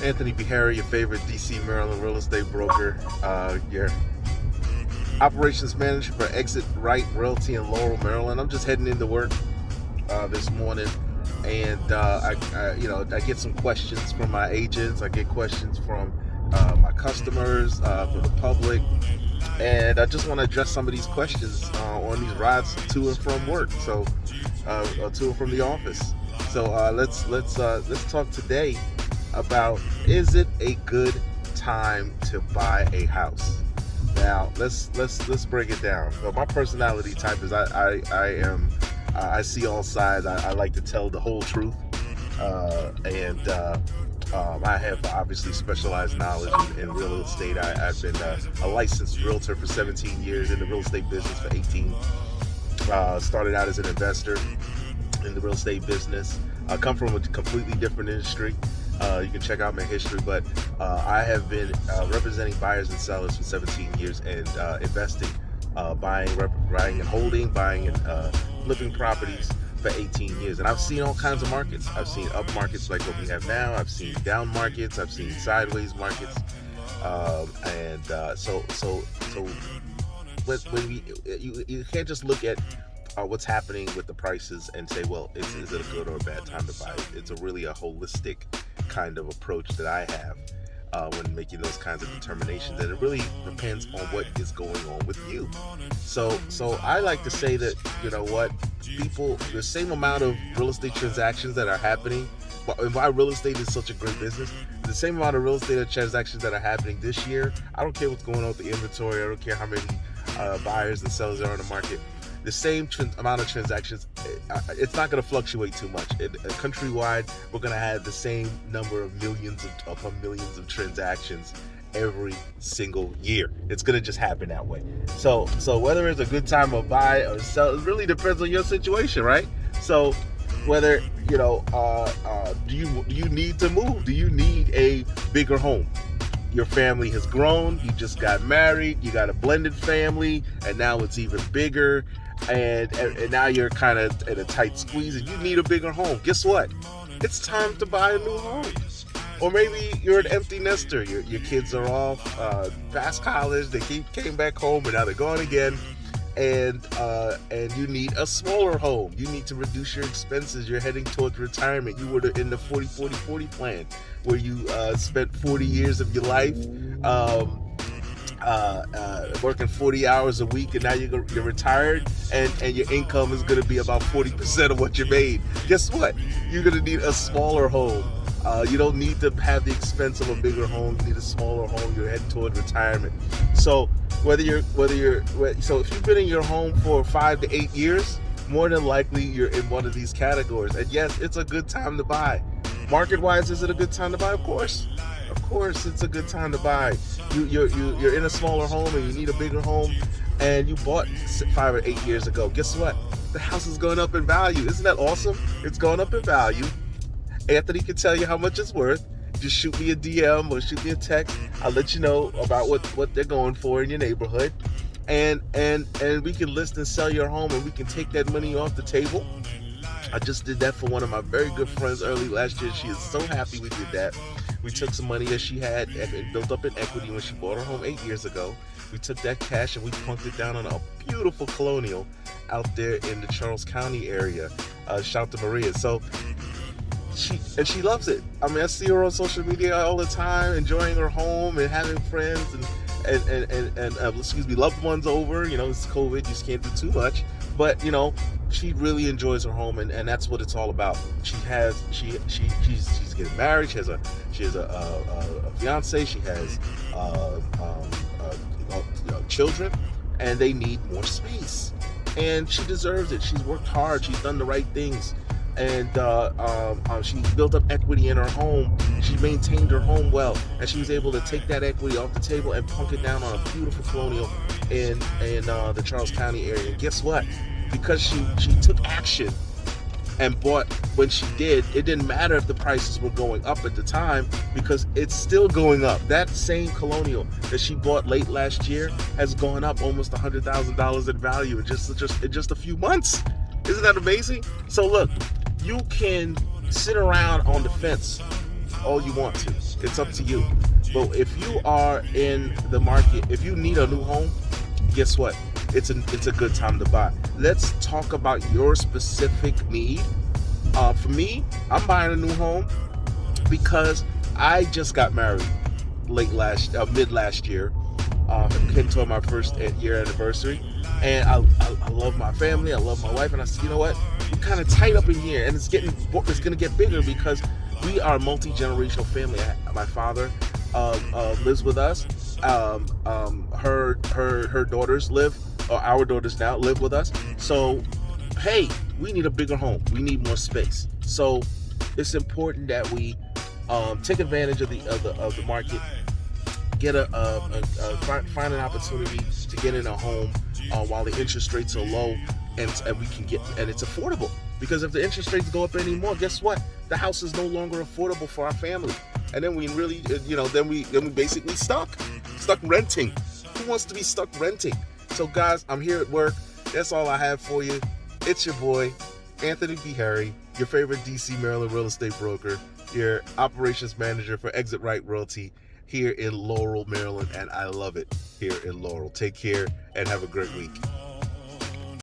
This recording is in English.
Anthony Beharry, your favorite DC, Maryland real estate broker, your operations manager for Exit Right Realty in Laurel, Maryland. I'm just heading into work this morning, and I get some questions from my agents. I get questions from my customers, from the public, and I just want to address some of these questions on these rides to and from work, to and from the office. So let's talk today about, is it a good time to buy a house? Now let's break it down. Well, my personality type is I see all sides. I like to tell the whole truth, and I have obviously specialized knowledge in real estate. I've been a licensed realtor for 17 years, in the real estate business for 18. Started out as an investor in the real estate business. I come from a completely different industry. You can check out my history, but I have been representing buyers and sellers for 17 years, and investing, buying and holding, buying and flipping properties for 18 years. And I've seen all kinds of markets. I've seen up markets like what we have now. I've seen down markets. I've seen sideways markets. You can't just look at what's happening with the prices and say, well, is it a good or a bad time to buy? It's really a holistic kind of approach that I have when making those kinds of determinations, and it really depends on what is going on with you. So I like to say that, you know what, people, the same amount of real estate transactions that are happening, why real estate is such a great business, the same amount of real estate transactions that are happening this year. I don't care what's going on with the inventory. I don't care how many buyers and sellers are on the market. The same amount of transactions, it's not going to fluctuate too much. Countrywide, we're going to have the same number of millions upon millions of transactions every single year. It's going to just happen that way. So whether it's a good time to buy or sell, it really depends on your situation, right? So whether, do you need to move? Do you need a bigger home? Your family has grown, you just got married, you got a blended family, and now it's even bigger, and now you're kind of in a tight squeeze and you need a bigger home. Guess what? It's time to buy a new home. Or maybe you're an empty nester. Your kids are off past college, they came back home and now they're gone again, and you need a smaller home. You need to reduce your expenses. You're heading towards retirement. You were in the 40-40-40 plan, where you spent 40 years of your life working 40 hours a week, and now you're retired, and your income is going to be about 40% of what you made. Guess what? You're going to need a smaller home. You don't need to have the expense of a bigger home. You need a smaller home. You're heading toward retirement. So so if you've been in your home for 5 to 8 years, more than likely you're in one of these categories. And yes, it's a good time to buy. Market-wise, is it a good time to buy? Of course, it's a good time to buy. You're in a smaller home and you need a bigger home, and you bought 5 or 8 years ago. Guess what? The house is going up in value. Isn't that awesome? It's going up in value. Anthony can tell you how much it's worth. Just shoot me a DM or shoot me a text. I'll let you know about what they're going for in your neighborhood, and we can list and sell your home, and we can take that money off the table. I just did that for one of my very good friends early last year. She is so happy we did that. We took some money that she had and built up in equity when she bought her home 8 years ago. We took that cash and we punked it down on a beautiful colonial out there in the Charles County area. Shout to Maria. So she loves it. I mean, I see her on social media all the time, enjoying her home and having friends and loved ones over. It's COVID, you just can't do too much. But she really enjoys her home, and that's what it's all about. She's getting married. She has a fiance. She has children, and they need more space. And she deserves it. She's worked hard. She's done the right things. And she built up equity in her home. She maintained her home well, and she was able to take that equity off the table and punk it down on a beautiful colonial in the Charles County area. And guess what? Because she took action and bought when she did, it didn't matter if the prices were going up at the time, because it's still going up. That same colonial that she bought late last year has gone up almost $100,000 in value in just a few months. Isn't that amazing? So look, you can sit around on the fence all you want to. It's up to you. But if you are in the market, if you need a new home, guess what? It's a good time to buy. Let's talk about your specific need. For me, I'm buying a new home because I just got married mid last year. Came to my first year anniversary, and I love my family. I love my wife, and I said, you know what? We're kind of tight up in here, and it's gonna get bigger because we are a multi-generational family. My father lives with us. Her daughters live, or our daughters now live with us. So, hey, we need a bigger home. We need more space. So, it's important that we take advantage of the market, get find an opportunity to get in a home while the interest rates are low, and we can get, and it's affordable. Because if the interest rates go up anymore, guess what? The house is no longer affordable for our family, and then we really, then we basically stuck renting. Who wants to be stuck renting? So guys, I'm here at work. That's all I have for you. It's your boy, Anthony B. Harry, your favorite DC, Maryland real estate broker, your operations manager for Exit Right Realty here in Laurel, Maryland, and I love it here in Laurel. Take care and have a great week.